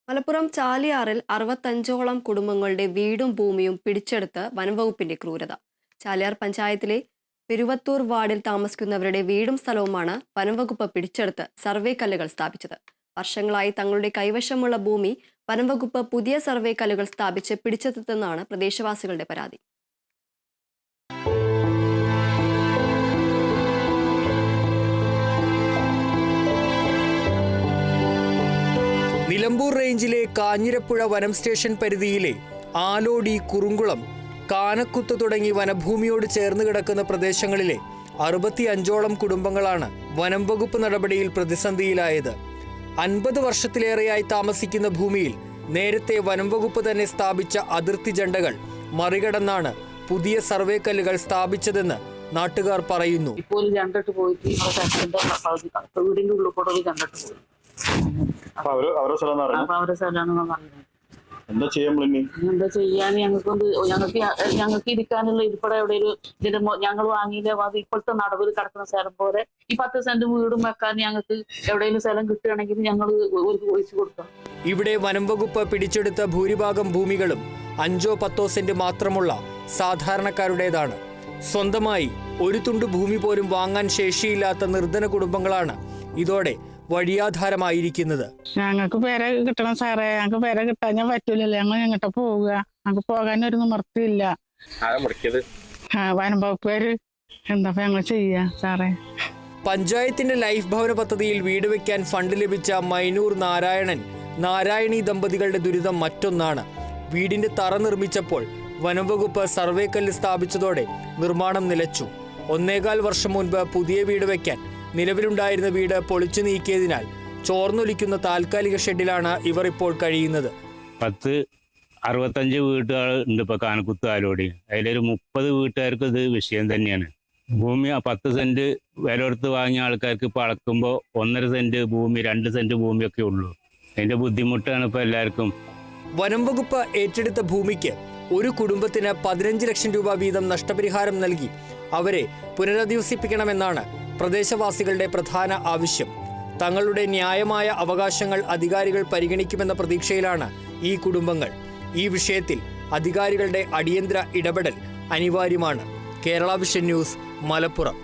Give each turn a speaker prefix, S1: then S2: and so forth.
S1: മലപ്പുറം ചാലിയാറിൽ 65ഓളം കുടുംബങ്ങളുടെ വീടും ഭൂമിയും പിടിച്ചെടുത്ത് വനംവകുപ്പിന്റെ ക്രൂരത. ചാലിയാർ പഞ്ചായത്തിലെ പെരുവത്തൂർ വാർഡിൽ താമസിക്കുന്നവരുടെ വീടും സ്ഥലവുമാണ് വനംവകുപ്പ് പിടിച്ചെടുത്ത് സർവേ കല്ലുകൾ സ്ഥാപിച്ചത്. വർഷങ്ങളായി തങ്ങളുടെ കൈവശമുള്ള ഭൂമി വനംവകുപ്പ് പുതിയ സർവേ കല്ലുകൾ സ്ഥാപിച്ച് പിടിച്ചെടുത്തെന്നാണ് പ്രദേശവാസികളുടെ പരാതി.
S2: നിലമ്പൂർ റേഞ്ചിലെ കാഞ്ഞിരപ്പുഴ വനം സ്റ്റേഷൻ പരിധിയിലെ ആലോടി, കുറുങ്കുളം, കാനക്കുത്ത് തുടങ്ങി വനഭൂമിയോട് ചേർന്ന് കിടക്കുന്ന പ്രദേശങ്ങളിലെ 65ഓളം കുടുംബങ്ങളാണ് വനം വകുപ്പ് നടപടിയിൽ പ്രതിസന്ധിയിലായത്. 50 വർഷത്തിലേറെയായി താമസിക്കുന്ന ഭൂമിയിൽ നേരത്തെ വനം വകുപ്പ് തന്നെ സ്ഥാപിച്ച അതിർത്തി ജണ്ടകൾ മറികടന്നാണ് പുതിയ സർവേ കല്ലുകൾ സ്ഥാപിച്ചതെന്ന് നാട്ടുകാർ പറയുന്നു.
S3: ഇപ്പോൾ രണ്ടിട്ട് പോയിട്ട് വീടിന്റെ ഉള്ളിൽ കൂടെ രണ്ടിട്ട് പോയി.
S4: എന്താ
S3: ചെയ്യാൻ ഞങ്ങൾക്ക് ഇരിക്കാനുള്ള ഇരിപ്പടെ എവിടെയും ഞങ്ങൾ വാങ്ങിയില്ല. അത് ഇപ്പോഴത്തെ നടവിൽ കിടക്കുന്ന സ്ഥലം പോലെ ഈ 10 സെന്റ് വീടും വെക്കാൻ ഞങ്ങൾക്ക് എവിടെയെങ്കിലും സ്ഥലം കിട്ടുകയാണെങ്കിൽ ഞങ്ങൾ ഒഴിച്ചു കൊടുക്കാം.
S2: ഇവിടെ വനം വകുപ്പ് പിടിച്ചെടുത്ത ഭൂരിഭാഗം ഭൂമികളും 5-10 സെന്റ് മാത്രമുള്ള സാധാരണക്കാരുടേതാണ്. സ്വന്തമായി ഒരു തുണ്ട് ഭൂമി പോലും വാങ്ങാൻ ശേഷിയില്ലാത്ത നിർധന കുടുംബങ്ങളാണ് ഇതോടെ വഴിയാധാരമായിരിക്കുന്നത്.
S5: ഞങ്ങൾക്ക് പേര കിട്ടണം സാറേ, ഞങ്ങൾക്ക് പേര കിട്ടാൻ പറ്റൂലല്ലോ. ഞങ്ങൾ എങ്ങോട്ട് പോവുക? ഞങ്ങൾക്ക് പോകാനൊരു നിവൃത്തിയില്ല. വനം വകുപ്പുകാര് എന്താ ഞങ്ങൾ ചെയ്യാ സാറേ?
S2: പഞ്ചായത്തിന്റെ ലൈഫ് ഭവന പദ്ധതിയിൽ വീട് വെക്കാൻ ഫണ്ട് ലഭിച്ച മൈനൂർ നാരായണൻ, നാരായണി ദമ്പതികളുടെ ദുരിതം മറ്റൊന്നാണ്. വീടിന്റെ തറ നിർമ്മിച്ചപ്പോൾ വനം വകുപ്പ് സർവേ കല്ല് സ്ഥാപിച്ചതോടെ നിർമ്മാണം നിലച്ചു. 1.25 വർഷം മുൻപ് പുതിയ വീട് വെക്കാൻ നിലവിലുണ്ടായിരുന്ന വീട് പൊളിച്ചു നീക്കിയതിനാൽ ചോർന്നൊലിക്കുന്ന താൽക്കാലിക ഷെഡിലാണ് ഇവർ ഇപ്പോൾ കഴിയുന്നത്.
S6: 65 വീട്ടുകാർ ഉണ്ട് ഇപ്പോൾ കാനക്കുത്ത് ആലോടി. അതിലൊരു 30 വീട്ടുകാർക്ക് ഇത് വിഷയം തന്നെയാണ്. ഭൂമി 10 സെന്റ് വില കൊടുത്ത് വാങ്ങിയ ആൾക്കാർക്ക് ഇപ്പോൾ അളക്കുമ്പോൾ 1.5 സെന്റ് ഭൂമി, 2 സെന്റ് ഭൂമിയൊക്കെ ഉള്ളൂ. അതിന്റെ ബുദ്ധിമുട്ടാണ് ഇപ്പോൾ എല്ലാവർക്കും.
S2: വനം വകുപ്പ് ഏറ്റെടുത്ത ഭൂമിക്ക് ഒരു കുടുംബത്തിന് 15 ലക്ഷം രൂപ വീതം നഷ്ടപരിഹാരം നൽകി അവരെ പുനരധിവസിപ്പിക്കണമെന്നാണ് പ്രദേശവാസികളുടെ പ്രധാന ആവശ്യം. തങ്ങളുടെ ന്യായമായ അവകാശങ്ങൾ അധികാരികൾ പരിഗണിക്കുമെന്ന പ്രതീക്ഷയിലാണ് ഈ കുടുംബങ്ങൾ. ഈ വിഷയത്തിൽ അധികാരികളുടെ അടിയന്തര ഇടപെടൽ അനിവാര്യമാണ്. Kerala vision news, Malappuram.